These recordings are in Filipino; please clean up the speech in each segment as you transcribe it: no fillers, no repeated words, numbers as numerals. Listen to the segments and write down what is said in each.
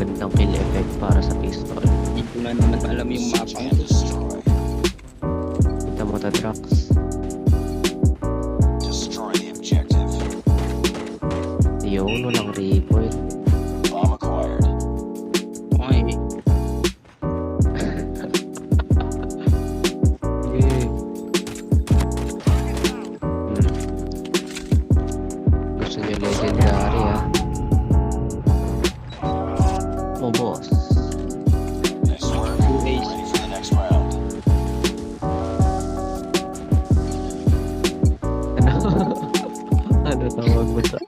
magandang kill effect para sa pistol. Hindi ko na naman alam yung mapang to. Kita mo ta Drax. Destroy the objective. Yun, walang recoil. Bomb acquired. Okay. Yeah. Gusto niyo legendary ah. Oh boss. Nice work. Ace. Ready for the next round. Ano? Ano tawag mo sa...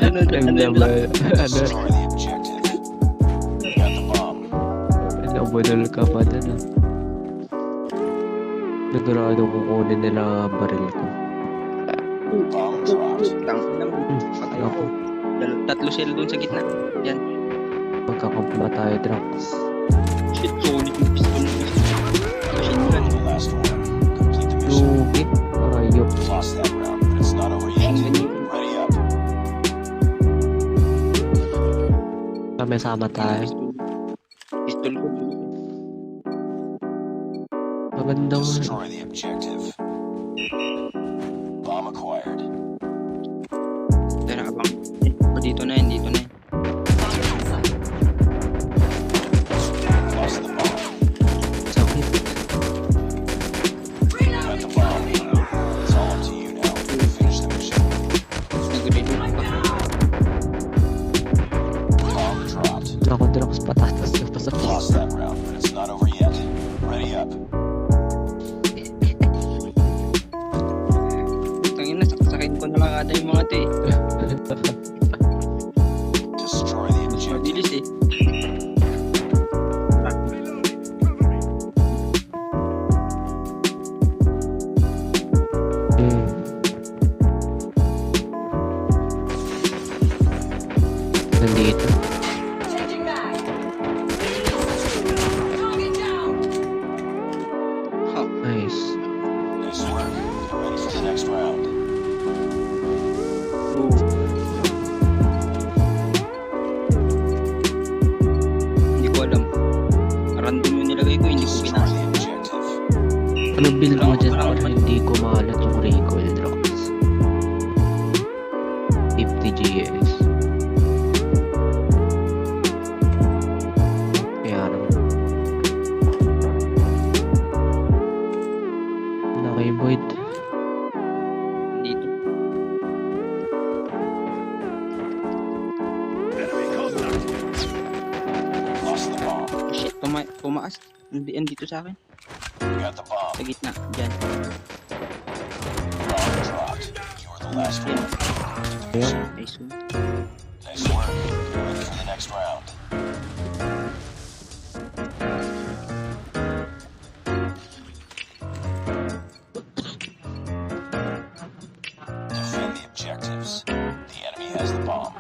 Ano Destroy the objective. Got the bomb. Nabudol ka pa dun ah. Sigurado kukunin nila ang baril ko. Bomb dropped. Tang naman. Patay ako. Tatlo sila dun sa gitna. Yan. Magkakampa tayo Drax. Shit, solid yung pistol mo. Machine gun. The last one. Complete the mission. Lugi. Ayok. Lost that round, but it's not over yet. Ready up. Sama tayo. Pistol ko. Maganda mo. Destroy the objective. Bomb acquired. Tara abang. Dito na yan, dito na yan. Lost the bomb. Sakit. Got the bomb. It's all up to you now. Finish the mission. Nag-reload pa. Bomb dropped. Ako Drax patatas yung pasapit. Lost that round, but it's not over yet. Ready up. Tangin na, saksakin ko na lang ata yung mga te. Destroy the objective. Mabilis eh. Nandito. Ha. Nice. Nice work. Get ready for the next round. Hindi ko alam. Random yung nilagay ko, hindi ko Destroy pinasa. the objective. Ano build mo dyan para hindi ko maalat yung recoil Drax? 50 GS. Kaya naman. Laki void. Dito. Lost the bomb. Shit, tumaas. Andito sa akin. Got the bomb. Sa gitna. Diyan. Bomb dropped. You're the last Yan. one. Ayan. Nice one. Nice work. Get ready for the next round. Defend the objectives. The enemy has the bomb.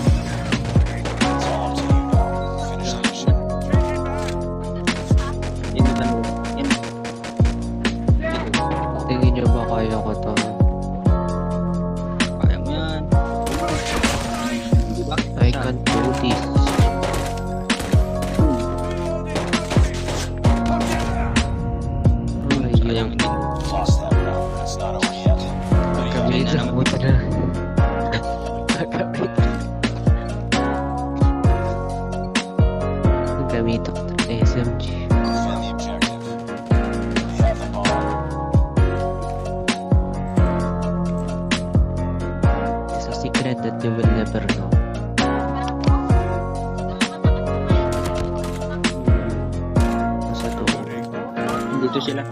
It's all up to you now. Finish the mission. Yan yung tanong. Yan. Tingin nyo ba kaya ko to? Kaya mo yan. Di ba? I can't do this. Sayang Ayun. hindi. Lost that round, but it's not over yet. Ready up. Kami na na naman. buta na. Gamit ako ng SMG. Defend the objective. We have the bomb. It's a secret that you will never know. Nasa doon. Dito sila.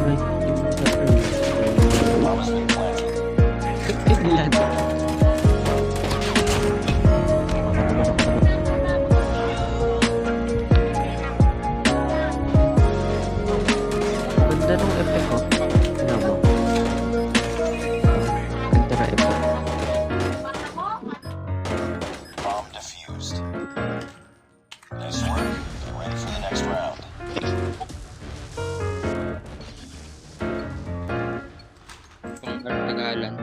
Ay, Bomb has been planted. Finland. Ganda nung effect ko. Tingnan mo. Tagalan.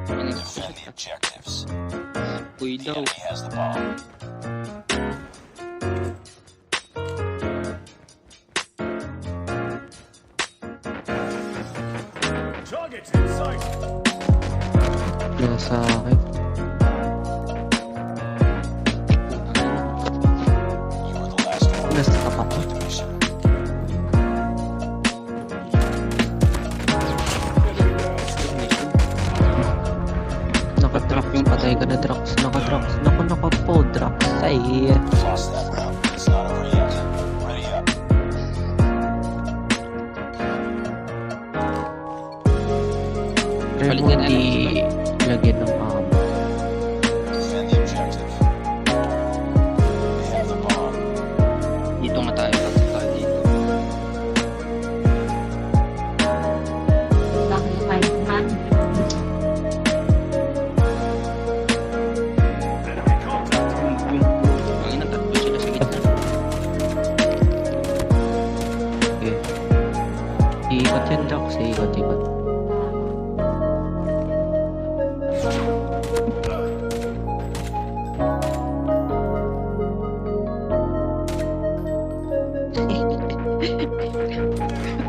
Ano Defend the objectives. Uy The daw. enemy has the bomb. Targets in sight. Nasa akin. You were the last one. Nasa tapat ko. The mission. Naka-Drax. Patay ka na, Drax. Naka-Drax. Naka po, Drax. Ay. Lost that round. It's not over yet. Ready up. Try mo di lagyan ng ammo. Defend the objective. They have the bomb. Dito nga tayo. Tapos tayo dito. Enemy contact. Ang ina, tatlo sila sa gitna. Okay. Iikot yan, Drax. Ikot.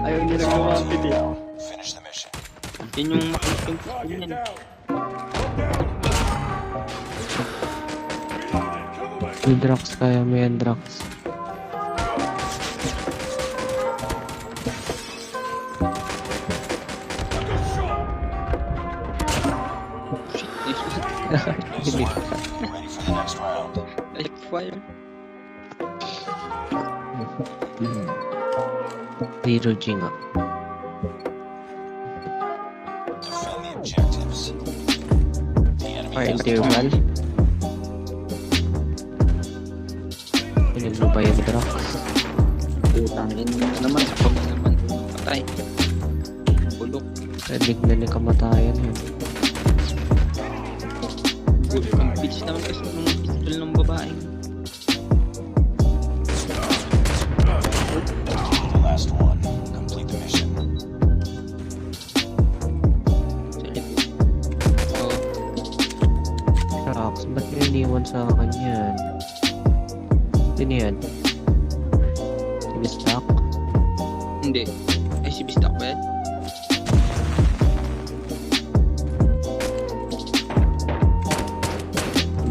Ayaw nila All lumapit team eh. now. Finish the mission. Yan yung makulit yung pistol Target yan. down. Reloaded. Cover me. Yung Drax, kaya mo yan, Drax. Good shot. Hindi. Ready for the next round. Like fire. Zero G nga. Defend the objectives. The enemy Or has the interval. bomb. Pinig mo ba yung Drax? Putangin mo naman. Kapag naman. Patay. Bulok. Pinig na ni kamatayan yun. Ang bitch naman kasi ng pistol ng babae. The last one. Complete the mission. Sa likod. So, Drax, ba't niya iniwan sa akin yan? Sino yan? Si Miss Duck? hindi. Ay, si Bistak ba yan?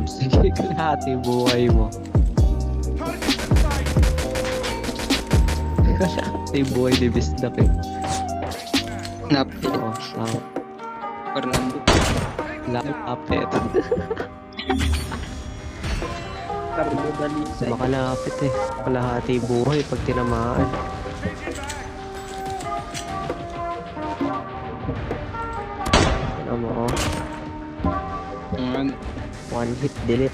Sige, kalahati buhay mo. Targets in sight. Kalahati buhay ni Miss Duck eh. Napit. Oo, tama. Fernando. Lapit. Carlo Dalisay. Makalapit eh. Kalahati buhay pag tinamaan. Ano mo oh. Ang One hit delete.